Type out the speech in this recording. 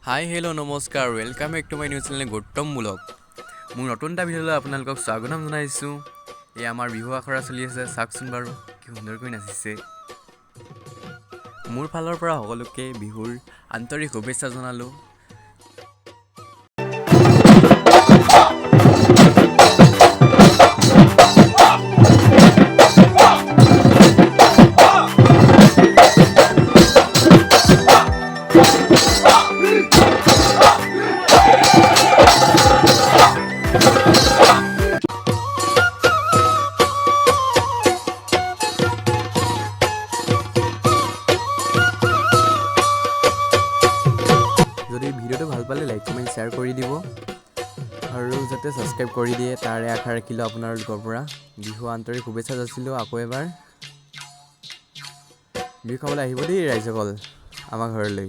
হাই hello' নমস্কাৰ welcome back to my news channel Gautam blog. মোৰ নতুন এটা ভিডিঅ'লৈ আপোনালোকক স্বাগতম জনাইছোঁ। এই আমাৰ বিহু আখৰা চলি আছে, চাওকচোন বাৰু কি সুন্দৰকৈ নাচিছে। মোৰ ফালৰ পৰা সকলোকে বিহুৰ আন্তৰিক শুভেচ্ছা জনালোঁ। যদি ভিডিঅ'টো ভাল পালে লাইক কমেণ্ট শ্বেয়াৰ কৰি দিব আৰু যাতে ছাবস্ক্ৰাইব কৰি দিয়ে তাৰে আশা ৰাখিলোঁ আপোনালোকৰ পৰা। বিহু আন্তৰিক শুভেচ্ছা যাচিলোঁ আকৌ এবাৰ। বিহু খাবলৈ আহিব দেই ৰাইজসকল আমাৰ ঘৰলৈ।